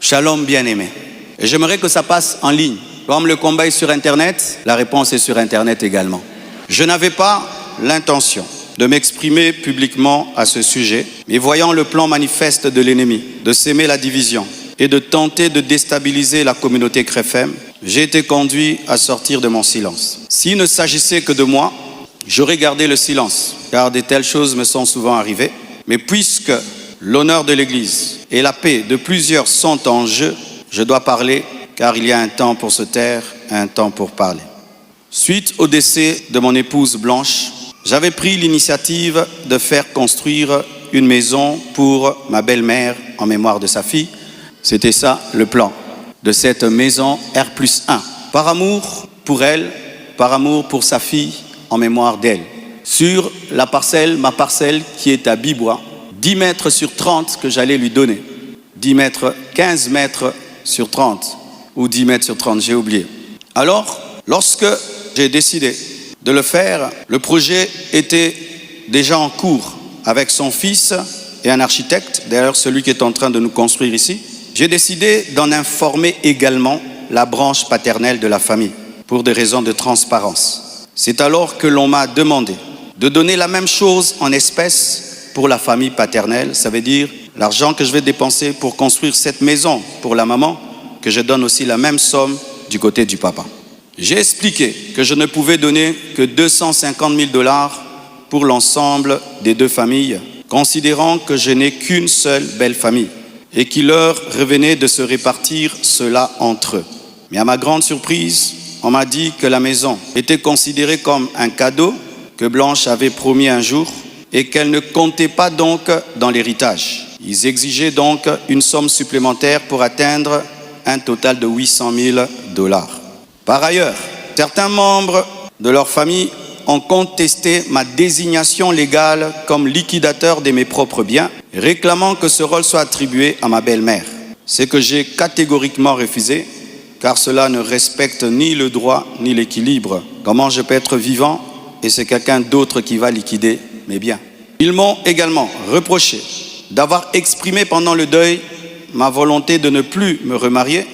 Shalom bien-aimé. Et j'aimerais que ça passe en ligne. Comme le combat est sur Internet, la réponse est sur Internet également. Je n'avais pas l'intention de m'exprimer publiquement à ce sujet, mais voyant le plan manifeste de l'ennemi, de s'aimer la division et de tenter de déstabiliser la communauté CREFEM, j'ai été conduit à sortir de mon silence. S'il ne s'agissait que de moi, j'aurais gardé le silence, car de telles choses me sont souvent arrivées. Mais puisque l'honneur de l'Église et la paix de plusieurs sont en jeu, je dois parler, car il y a un temps pour se taire, un temps pour parler. Suite au décès de mon épouse Blanche, j'avais pris l'initiative de faire construire une maison pour ma belle-mère en mémoire de sa fille. C'était ça le plan de cette maison R+1. Par amour pour elle, par amour pour sa fille, en mémoire d'elle. Sur la parcelle, ma parcelle qui est à Bibois, 10 mètres sur 30 que j'allais lui donner. 10 mètres, 15 mètres sur 30, ou 10 mètres sur 30, j'ai oublié. Alors, lorsque j'ai décidé de le faire, le projet était déjà en cours avec son fils et un architecte, d'ailleurs celui qui est en train de nous construire ici. J'ai décidé d'en informer également la branche paternelle de la famille, pour des raisons de transparence. C'est alors que l'on m'a demandé de donner la même chose en espèces pour la famille paternelle, ça veut dire l'argent que je vais dépenser pour construire cette maison pour la maman, que je donne aussi la même somme du côté du papa. J'ai expliqué que je ne pouvais donner que 250 000 $ pour l'ensemble des deux familles, considérant que je n'ai qu'une seule belle famille et qu'il leur revenait de se répartir cela entre eux. Mais à ma grande surprise, on m'a dit que la maison était considérée comme un cadeau que Blanche avait promis un jour et qu'elle ne comptait pas donc dans l'héritage. Ils exigeaient donc une somme supplémentaire pour atteindre un total de 800 000 $. Par ailleurs, certains membres de leur famille ont contesté ma désignation légale comme liquidateur de mes propres biens, réclamant que ce rôle soit attribué à ma belle-mère. Ce que j'ai catégoriquement refusé, car cela ne respecte ni le droit ni l'équilibre. Comment je peux être vivant et c'est quelqu'un d'autre qui va liquider mes biens? Ils m'ont également reproché d'avoir exprimé pendant le deuil ma volonté de ne plus me remarier